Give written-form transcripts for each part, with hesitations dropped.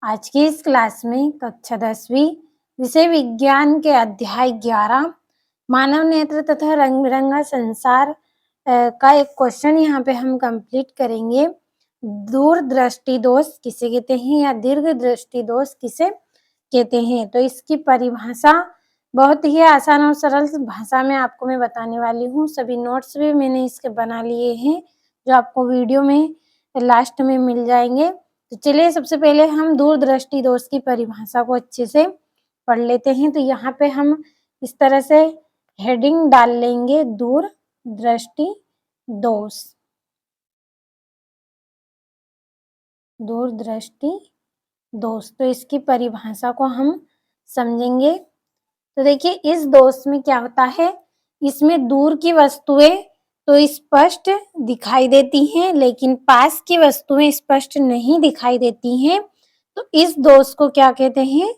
आज की इस क्लास में कक्षा 10वीं विषय विज्ञान के अध्याय 11 मानव नेत्र तथा रंग बिरंगा संसार का एक क्वेश्चन यहाँ पे हम कंप्लीट करेंगे। दूरदृष्टि दोष किसे कहते हैं या दीर्घ दृष्टि दोष किसे कहते हैं। तो इसकी परिभाषा बहुत ही आसान और सरल भाषा में आपको मैं बताने वाली हूँ। सभी नोट्स भी मैंने इसके बना लिए हैं जो आपको वीडियो में लास्ट में मिल जाएंगे। तो चलिए सबसे पहले हम दूरदृष्टि दोष की परिभाषा को अच्छे से पढ़ लेते हैं। तो यहाँ पे हम इस तरह से हेडिंग डाल लेंगे, दूरदृष्टि दोष। दूरदृष्टि दोष, तो इसकी परिभाषा को हम समझेंगे। तो देखिए इस दोष में क्या होता है, इसमें दूर की वस्तुएं तो स्पष्ट दिखाई देती हैं लेकिन पास की वस्तुएं स्पष्ट नहीं दिखाई देती हैं। तो इस दोष को क्या कहते हैं,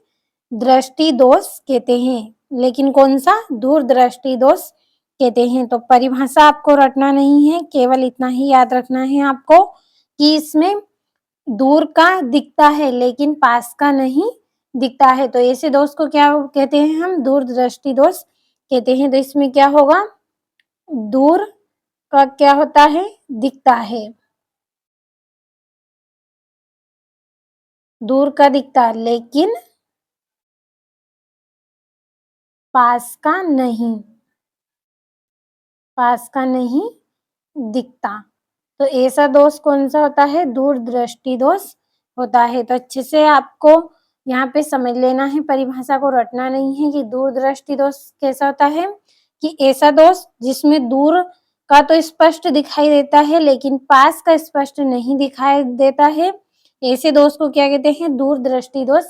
दृष्टि दोष कहते हैं। लेकिन कौन सा, दूरदृष्टि दोष कहते हैं। तो परिभाषा आपको रटना नहीं है, केवल इतना ही याद रखना है आपको कि इसमें दूर का दिखता है लेकिन पास का नहीं दिखता है। तो ऐसे दोष को क्या कहते हैं, हम दूरदृष्टि दोष कहते हैं। तो इसमें क्या होगा, दूर का क्या होता है, दिखता है, दूर का दिखता है लेकिन पास का नहीं, पास का नहीं दिखता। तो ऐसा दोष कौन सा होता है, दूरदृष्टि दोष होता है। तो अच्छे से आपको यहाँ पे समझ लेना है, परिभाषा को रटना नहीं है कि दूरदृष्टि दोष कैसा होता है, कि ऐसा दोष जिसमें दूर का तो स्पष्ट दिखाई देता है लेकिन पास का स्पष्ट नहीं दिखाई देता है, ऐसे दोष को क्या कहते हैं, दूरदृष्टि दोष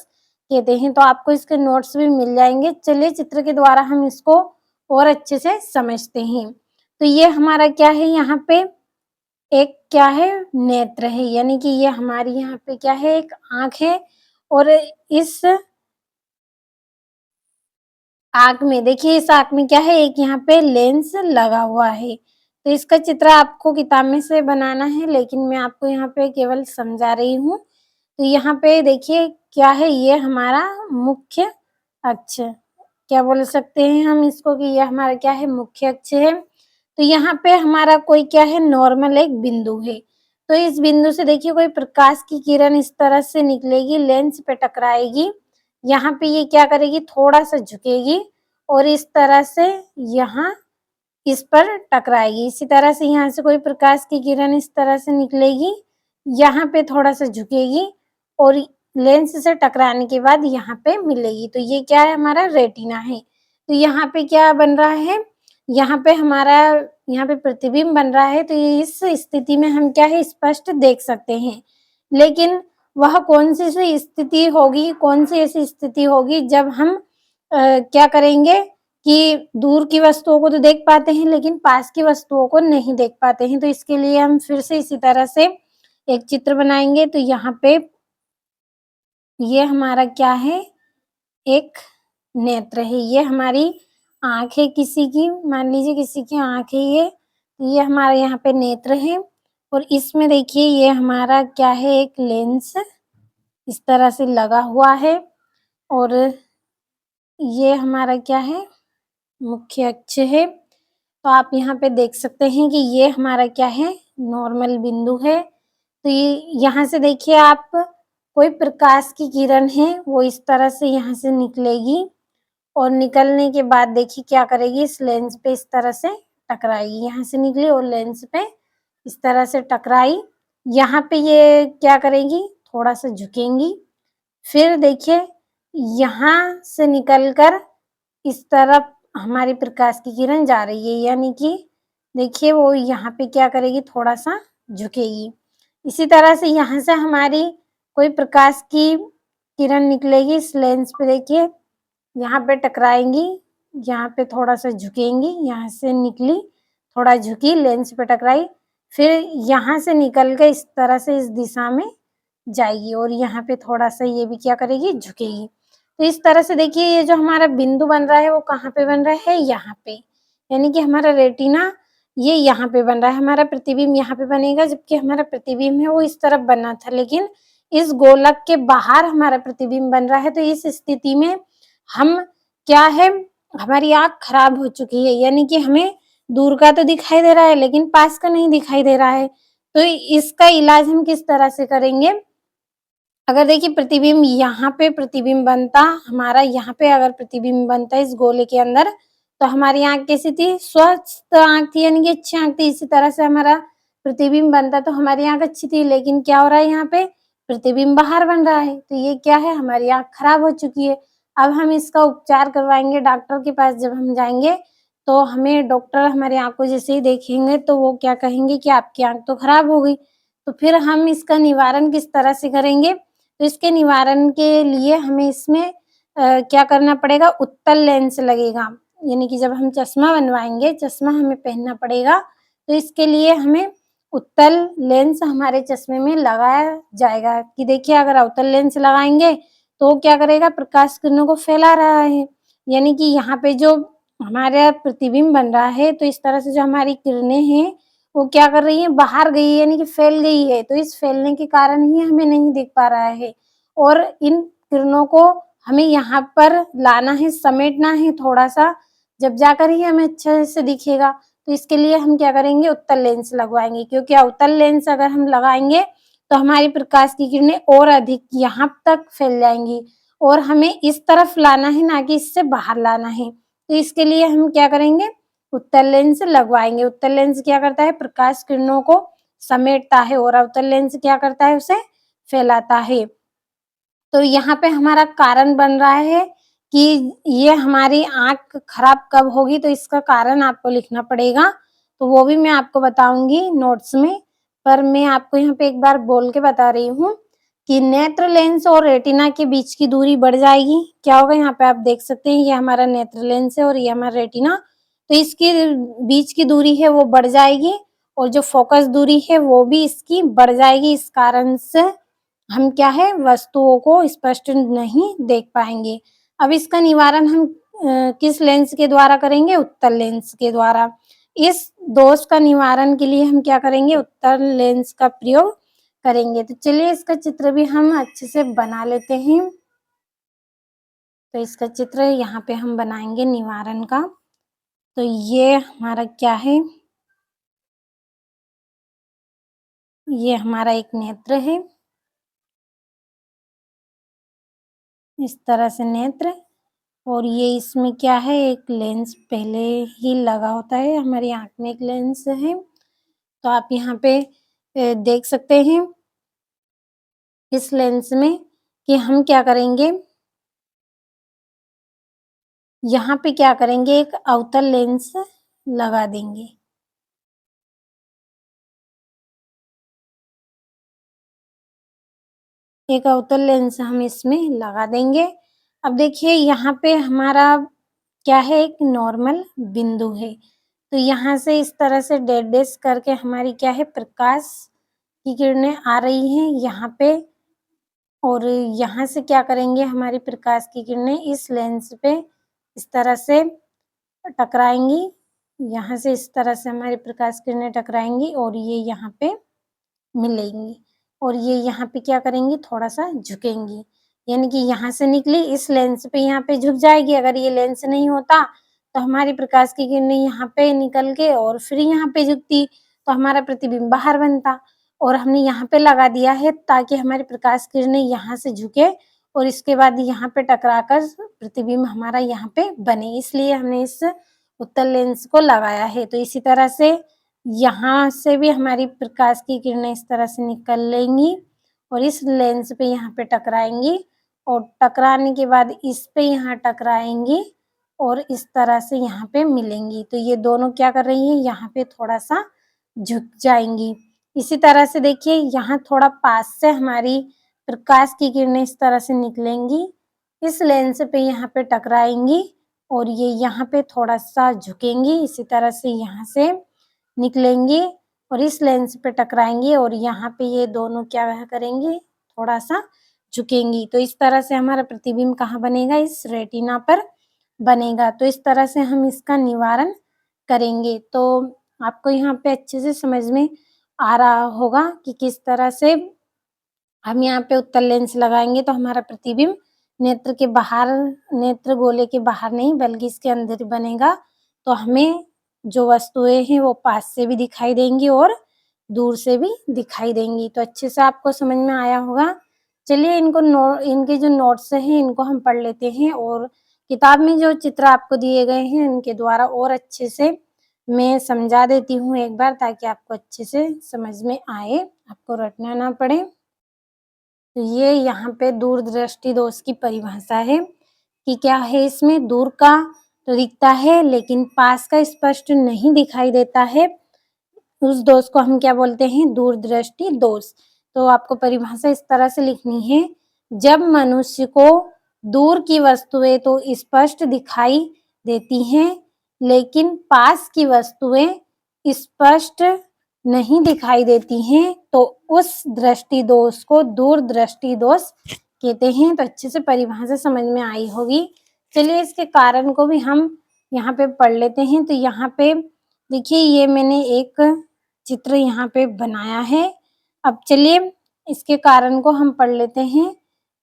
कहते हैं। तो आपको इसके नोट्स भी मिल जाएंगे। चलिए चित्र के द्वारा हम इसको और अच्छे से समझते हैं। तो ये हमारा क्या है, यहाँ पे एक क्या है, नेत्र है, यानी कि ये हमारी यहाँ पे क्या है, एक आंख है। और इस आंख में देखिए, इस आंख में क्या है, एक यहाँ पे लेंस लगा हुआ है। तो इसका चित्र आपको किताब में से बनाना है लेकिन मैं आपको यहाँ पे केवल समझा रही हूँ। तो यहाँ पे देखिए क्या है, ये हमारा मुख्य अक्ष, क्या बोल सकते हैं हम इसको, कि ये हमारा क्या है, मुख्य अक्ष है। तो यहाँ पे हमारा कोई क्या है, नॉर्मल एक बिंदु है। तो इस बिंदु से देखिए कोई प्रकाश की किरण इस तरह से निकलेगी, लेंस पे टकराएगी, यहाँ पे ये क्या करेगी, थोड़ा सा झुकेगी और इस तरह से यहाँ इस पर टकराएगी। इसी तरह से यहाँ से कोई प्रकाश की किरण इस तरह से निकलेगी, यहाँ पे थोड़ा सा झुकेगी और लेंस से टकराने के बाद यहाँ पे मिलेगी। तो ये क्या है, हमारा रेटिना है। तो यहाँ पे क्या बन रहा है, यहाँ पे हमारा यहाँ पे प्रतिबिंब बन रहा है। तो इस स्थिति में हम क्या है, स्पष्ट देख सकते हैं। लेकिन वह कौन सी स्थिति होगी, कौन सी ऐसी स्थिति होगी जब हम क्या करेंगे कि दूर की वस्तुओं को तो देख पाते हैं लेकिन पास की वस्तुओं को नहीं देख पाते हैं। तो इसके लिए हम फिर से इसी तरह से एक चित्र बनाएंगे। तो यहाँ पे ये हमारा क्या है, एक नेत्र है, ये हमारी आंख है किसी की, मान लीजिए किसी की आंख है ये हमारा यहाँ पे नेत्र है। और इसमें देखिए ये हमारा क्या है, एक लेंस इस तरह से लगा हुआ है। और ये हमारा क्या है, मुख्य अक्ष है। तो आप यहाँ पे देख सकते हैं कि ये हमारा क्या है, नॉर्मल बिंदु है। तो ये यहाँ से देखिए आप, कोई प्रकाश की किरण है वो इस तरह से यहाँ से निकलेगी और निकलने के बाद देखिए क्या करेगी, इस लेंस पे इस तरह से टकराएगी। यहाँ से निकली और लेंस पे इस तरह से टकराई, यहाँ पे ये क्या करेगी, थोड़ा सा झुकेंगी। फिर देखिए यहाँ से निकलकर इस तरफ हमारी प्रकाश की किरण जा रही है, यानी कि देखिए वो यहाँ पे क्या करेगी, थोड़ा सा झुकेगी। इसी तरह से यहाँ से हमारी कोई प्रकाश की किरण निकलेगी, इस लेंस पे देखिए यहाँ पे टकराएंगी, यहाँ पे थोड़ा सा झुकेंगी, यहाँ से निकली थोड़ा झुकी, लेंस पे टकराई, फिर यहाँ से निकल के इस तरह से इस दिशा में जाएगी और यहाँ पे थोड़ा सा ये भी क्या करेगी, झुकेगी। तो इस तरह से देखिए ये जो हमारा बिंदु बन रहा है वो कहाँ पे बन रहा है, यहाँ पे, यानी कि हमारा रेटिना ये यहाँ पे बन रहा है। हमारा प्रतिबिंब यहाँ पे बनेगा, जबकि हमारा प्रतिबिंब है वो इस तरफ बना था लेकिन इस गोलक के बाहर हमारा प्रतिबिंब बन रहा है। तो इस स्थिति में हम क्या है, हमारी आँख खराब हो चुकी है, यानी कि हमें दूर का तो दिखाई दे रहा है लेकिन पास का नहीं दिखाई दे रहा है। तो इसका इलाज हम किस तरह से करेंगे? अगर देखिए प्रतिबिंब यहाँ पे प्रतिबिंब बनता, हमारा यहाँ पे अगर प्रतिबिंब बनता इस गोले के अंदर, तो हमारी आँख कैसी थी? स्वस्थ आँख थी, यानी कि अच्छी आँख थी। इसी तरह से हमारा प्रतिबिंब बनता तो हमारी आँख अच्छी थी, लेकिन क्या हो रहा है यहाँ पे? प्रतिबिंब बाहर बन रहा है। तो ये क्या है? हमारी आँख खराब हो चुकी है। अब हम इसका उपचार करवाएँगे डॉक्टर के पास जब हम जाएँगे, तो हमें डॉक्टर हमारी आँख को जैसे ही देखेंगे तो वो क्या कहेंगे कि आपकी आँख तो खराब हो गई। तो फिर हम इसका निवारण किस तरह से करेंगे? तो इसके निवारण के लिए हमें इसमें क्या करना पड़ेगा? उत्तल लेंस लगेगा, यानी कि जब हम चश्मा बनवाएँगे, चश्मा हमें पहनना पड़ेगा, तो इसके लिए हमें उत्तल लेंस हमारे चश्मे में लगाया जाएगा कि देखिए अगर अवतल लेंस लगाएँगे, तो वो क्या करेगा? प्रकाश किरणों को फैला रहा है, यानी कि यहाँ पे जो हमारा प्रतिबिंब बन रहा है, तो इस तरह से जो हमारी किरणें हैं, वो क्या कर रही हैं? बाहर गई है, यानी कि फैल गई है। तो इस फैलने के कारण ही हमें नहीं दिख पा रहा है और इन किरणों को हमें यहाँ पर लाना है, समेटना है थोड़ा-सा, जब जाकर ही हमें अच्छे से दिखेगा। तो इसके लिए हम क्या करेंगे? उत्तल लेंस लगवाएँगे, क्योंकि अवतल लेंस अगर हम लगाएँगे, तो हमारी प्रकाश की किरणें और अधिक यहाँ तक फैल जाएँगी और हमें इस तरफ लाना है, ना कि इससे बाहर लाना है। तो इसके लिए हम क्या करेंगे? उत्तल लेंस लगवाएँगे। उत्तल लेंस क्या करता है? प्रकाश किरणों को समेटता है और अवतल लेंस क्या करता है? उसे फैलाता है। तो यहाँ पे हमारा कारण बन रहा है कि ये हमारी आँख खराब कब होगी, तो इसका कारण आपको लिखना पड़ेगा। तो वो भी मैं आपको बताऊँगी नोट्स में, पर मैं आपको यहाँ पे एक बार बोल के बता रही हूँ कि नेत्र लेंस और रेटिना के बीच की दूरी बढ़ जाएगी। क्या होगा? यहाँ पे आप देख सकते हैं, ये हमारा नेत्र लेंस है और ये हमारा रेटिना। तो इसकी बीच की दूरी है वो बढ़ जाएगी और जो फोकस दूरी है वो भी इसकी बढ़ जाएगी। इस कारण से हम क्या है, वस्तुओं को स्पष्ट नहीं देख पाएँगे। अब इसका निवारण हम किस लेंस के द्वारा करेंगे? उत्तल लेंस के द्वारा। इस दोष का निवारण के लिए हम क्या करेंगे? उत्तल लेंस का प्रयोग करेंगे। तो चलिए इसका चित्र भी हम अच्छे से बना लेते हैं। तो इसका चित्र यहाँ पे हम बनाएँगे निवारण का। तो ये हमारा क्या है? ये हमारा एक नेत्र है। इस तरह से नेत्र, और ये इसमें क्या है, एक लेंस पहले ही लगा होता है, हमारी आँख में एक लेंस है। तो आप यहाँ पे देख सकते हैं इस लेंस में कि हम क्या करेंगे, यहाँ पे क्या करेंगे, एक अवतल लेंस लगा देंगे। एक अवतल लेंस हम इसमें लगा देंगे। अब देखिए यहाँ पे हमारा क्या है, एक नॉर्मल बिंदु है। तो यहाँ से इस तरह से डैश करके हमारी क्या है, प्रकाश की किरणें आ रही हैं यहाँ पे, और यहाँ से क्या करेंगे, हमारी प्रकाश की किरणें इस लेंस पे इस तरह से टकराएँगी। यहाँ से इस तरह से हमारी प्रकाश किरणें टकराएँगी और ये यहाँ पे मिलेंगी और ये यहाँ पे क्या करेंगी, थोड़ा-सा झुकेंगी। यानी कि यहाँ से निकली इस लेंस पे यहाँ पे झुक जाएगी। अगर ये लेंस नहीं होता तो हमारी प्रकाश की किरणें यहाँ पे निकल के और फिर यहाँ पे झुकती, तो हमारा प्रतिबिंब बाहर बनता। और हमने यहाँ पे लगा दिया है ताकि हमारी प्रकाश किरणें यहाँ से झुके और इसके बाद यहाँ पे टकराकर प्रतिबिंब हमारा यहाँ पे बने, इसलिए हमने इस उत्तल लेंस को लगाया है। तो इसी तरह से यहाँ से भी हमारी प्रकाश की किरणें इस तरह से निकल लेंगी और इस लेंस पे यहाँ पे टकराएँगी और टकराने के बाद इस पे यहाँ टकराएँगी और इस तरह से यहाँ पे मिलेंगी। तो ये दोनों क्या कर रही हैं, यहाँ पे थोड़ा-सा झुक जाएँगी। इसी तरह से देखिए यहाँ थोड़ा पास से हमारी प्रकाश की किरणें इस तरह से निकलेंगी, इस लेंस पे यहाँ पे टकराएँगी और ये यहाँ पे थोड़ा-सा झुकेंगी। इसी तरह से यहाँ से निकलेंगी और इस लेंस पे टकराएँगी और यहाँ पे ये दोनों क्या करेंगी, थोड़ा-सा झुकेंगी। तो इस तरह से हमारा प्रतिबिंब कहाँ बनेगा, इस रेटिना पर बनेगा। तो इस तरह से हम इसका निवारण करेंगे। तो आपको यहाँ पे अच्छे से समझ में आ रहा होगा कि किस तरह से हम यहाँ पे उत्तल लेंस लगाएंगे तो हमारा प्रतिबिंब नेत्र के बाहर, नेत्र गोले के बाहर नहीं बल्कि इसके अंदर बनेगा। तो हमें जो वस्तुएं हैं वो पास से भी दिखाई देंगी और दूर से भी दिखाई देंगी। तो अच्छे से आपको समझ में आया होगा। चलिए इनके जो नोट्स हैं इनको हम पढ़ लेते हैं और किताब में जो चित्र आपको दिए गए हैं इनके द्वारा और अच्छे से मैं समझा देती हूँ एक बार, ताकि आपको अच्छे से समझ में आए, आपको रटना ना पड़े। तो ये यहाँ पे दूरदृष्टि दोष की परिभाषा है कि क्या है, इसमें दूर का तो दिखता है लेकिन पास का स्पष्ट नहीं दिखाई देता है, उस दोष को हम क्या बोलते हैं, दूरदृष्टि दोष। तो आपको परिभाषा इस तरह से लिखनी है, जब मनुष्य को दूर की वस्तुएं तो स्पष्ट दिखाई देती हैं लेकिन पास की वस्तुएं स्पष्ट नहीं दिखाई देती हैं, तो उस दृष्टि दोष को दूरदृष्टि दोष कहते हैं। तो अच्छे से परिभाषा समझ में आई होगी। चलिए इसके कारण को भी हम यहाँ पे पढ़ लेते हैं। तो यहाँ पे देखिए, ये मैंने एक चित्र यहाँ पे बनाया है। अब चलिए इसके कारण को हम पढ़ लेते हैं।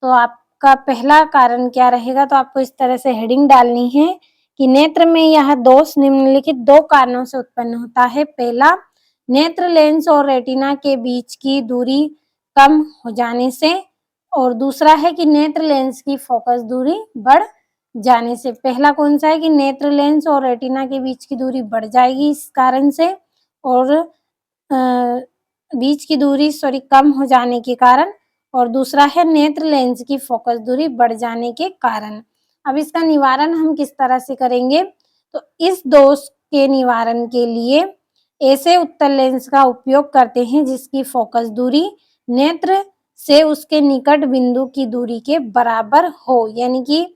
तो आपका पहला कारण क्या रहेगा, तो आपको इस तरह से हेडिंग डालनी है कि नेत्र में यह दोष निम्नलिखित दो कारणों से उत्पन्न होता है। पहला, नेत्र लेंस और रेटिना के बीच की दूरी कम हो जाने से, और दूसरा है कि नेत्र लेंस की फोकस दूरी बढ़ जाने से। पहला कौन सा है कि नेत्र लेंस और रेटिना के बीच की दूरी बढ़ जाएगी इस कारण से, और बीच की दूरी कम हो जाने के कारण, और दूसरा है नेत्र लेंस की फोकस दूरी बढ़ जाने के कारण। अब इसका निवारण हम किस तरह से करेंगे, तो इस दोष के निवारण के लिए ऐसे उत्तल लेंस का उपयोग करते हैं जिसकी फोकस दूरी नेत्र से उसके निकट बिंदु की दूरी के बराबर हो। यानी कि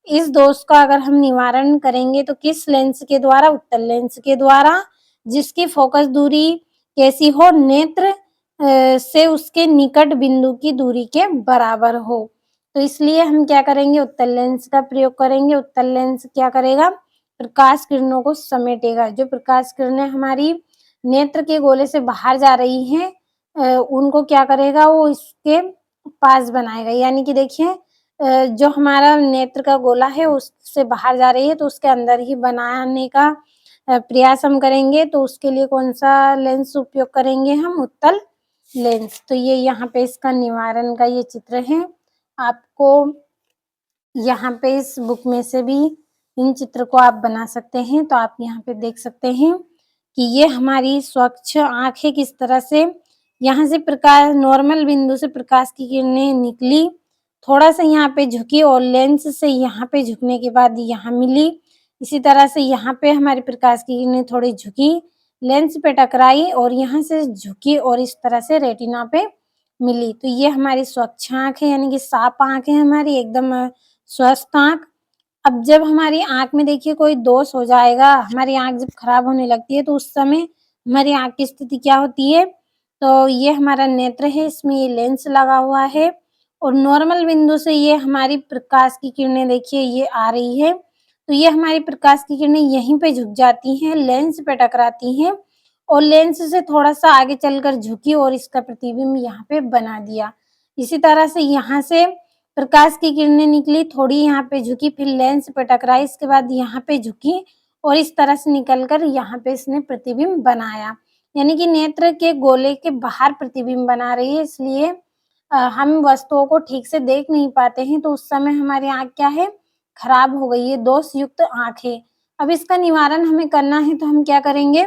इस दोष का अगर हम निवारण करेंगे तो किस लेंस के द्वारा, उत्तल लेंस के द्वारा, जिसकी फोकस दूरी कैसी हो, नेत्र से उसके निकट बिंदु की दूरी के बराबर हो। तो इसलिए हम क्या करेंगे, उत्तल लेंस का प्रयोग करेंगे। उत्तल लेंस क्या करेगा, प्रकाश किरणों को समेटेगा। जो प्रकाश किरणें हमारी नेत्र के गोले से बाहर जा रही हैं उनको क्या करेगा, वो इसके पास बनाएगा। यानी कि देखिए, जो हमारा नेत्र का गोला है उससे बाहर जा रही है तो उसके अंदर ही बनाने का प्रयास हम करेंगे। तो उसके लिए कौन सा लेंस उपयोग करेंगे हम, उत्तल लेंस। तो ये यहाँ पे इसका निवारण का ये चित्र है। आपको यहाँ पे इस बुक में से भी इन चित्र को आप बना सकते हैं। तो आप यहाँ पे देख सकते हैं कि ये हमारी स्वच्छ आँख है, किस तरह से यहाँ से प्रकाश, नॉर्मल बिंदु से प्रकाश की किरणें निकली, थोड़ा सा यहाँ पे झुकी और लेंस से यहाँ पे झुकने के बाद यहाँ मिली। इसी तरह से यहाँ पे हमारी प्रकाश की किरणें थोड़ी झुकी, लेंस पे टकराई और यहाँ से झुकी और इस तरह से रेटिना पे मिली। तो ये हमारी स्वच्छ आँख है, यानी कि साफ आँख है हमारी, एकदम स्वस्थ आँख। अब जब हमारी आँख में देखिए कोई दोष हो जाएगा, हमारी आँख जब खराब होने लगती है तो उस समय हमारी आँख की स्थिति क्या होती है, तो ये हमारा नेत्र है, इसमें ये लेंस लगा हुआ है और नॉर्मल बिंदु से ये हमारी प्रकाश की किरणें देखिए ये आ रही है। तो ये हमारी प्रकाश की किरणें यहीं पे झुक जाती हैं, लेंस पे टकराती हैं और लेंस से थोड़ा सा आगे चलकर झुकी और इसका प्रतिबिंब यहाँ पे बना दिया। इसी तरह से यहाँ से प्रकाश की किरणें निकली, थोड़ी यहाँ पे झुकी, फिर लेंस पे टकराई, इसके बाद यहाँ पे झुकी और इस तरह से निकलकर यहाँ पे इसने प्रतिबिंब बनाया। यानी कि नेत्र के गोले के बाहर प्रतिबिंब बना रही है, इसलिए हम वस्तुओं को ठीक से देख नहीं पाते हैं। तो उस समय हमारी आँख क्या है, खराब हो गई है, दोष युक्त आँख है। अब इसका निवारण हमें करना है तो हम क्या करेंगे,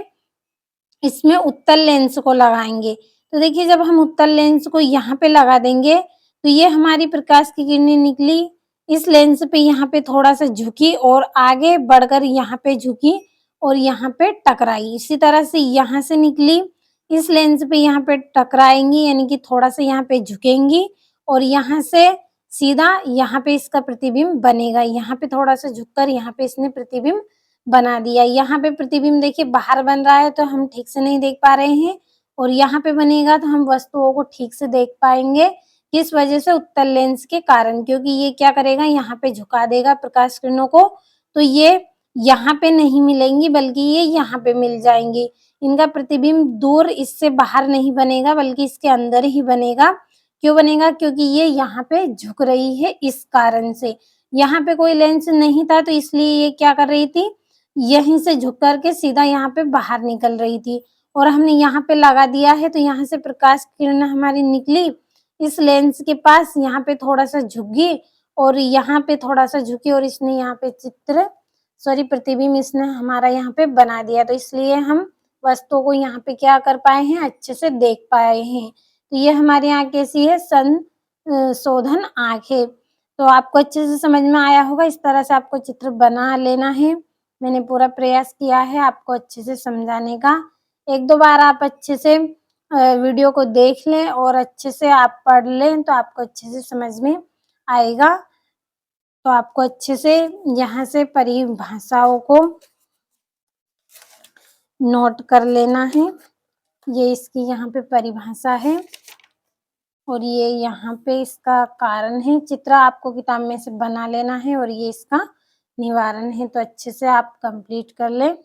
इसमें उत्तल लेंस को लगाएंगे। तो देखिए, जब हम उत्तल लेंस को यहाँ पे लगा देंगे तो ये हमारी प्रकाश की किरणें निकली, इस लेंस पे यहाँ पे थोड़ा सा झुकी और आगे बढ़कर यहाँ पे झुकी और यहाँ पे टकराई। इसी तरह से यहाँ से निकली, इस लेंस पे यहाँ पे टकराएंगी, यानी कि थोड़ा सा यहाँ पे झुकेंगी और यहाँ से सीधा यहाँ पे इसका प्रतिबिंब बनेगा। यहाँ पे थोड़ा सा झुककर यहाँ पे इसने प्रतिबिंब बना दिया। यहाँ पे प्रतिबिंब देखिए बाहर बन रहा है तो हम ठीक से नहीं देख पा रहे हैं, और यहाँ पे बनेगा तो हम वस्तुओं को ठीक से देख पाएंगे। किस वजह से, उत्तल लेंस के कारण, क्योंकि ये क्या करेगा, यहाँ पे झुका देगा प्रकाश किरणों को, तो ये यहाँ पे नहीं मिलेंगी बल्कि ये यहाँ पे मिल जाएंगी। इनका प्रतिबिंब दूर इससे बाहर नहीं बनेगा बल्कि इसके अंदर ही बनेगा, क्यों बनेगा? क्योंकि ये यहाँ पे झुक रही है इस कारण से। यहाँ पे कोई लेंस नहीं था तो इसलिए ये क्या कर रही थी, यहीं से झुक कर के सीधा यहाँ पे बाहर निकल रही थी और हमने यहाँ पे लगा दिया है तो यहाँ से प्रकाश किरण हमारी निकली इस लेंस के पास, यहाँ पे थोड़ा-सा झुक गई और यहाँ पे थोड़ा-सा झुकी और इसने यहाँ पे प्रतिबिंब इसने हमारा यहाँ पे बना दिया। तो इसलिए हम वस्तुओं को यहाँ पे क्या कर पाए हैं, अच्छे से देख पाए हैं। तो ये हमारी आँख कैसी है, संशोधन आँख है। तो आपको अच्छे से समझ में आया होगा, इस तरह से आपको चित्र बना लेना है। मैंने पूरा प्रयास किया है आपको अच्छे से समझाने का। 1-2 बार आप अच्छे से वीडियो को देख लें और अच्छे से आप पढ़ लें तो आपको अच्छे से समझ में आएगा। तो आपको अच्छे से यहाँ से परिभाषाओं को नोट कर लेना है। ये इसकी यहाँ पे परिभाषा है और ये यहाँ पे इसका कारण है। चित्र आपको किताब में से बना लेना है और ये इसका निवारण है। तो अच्छे से आप कंप्लीट कर लें।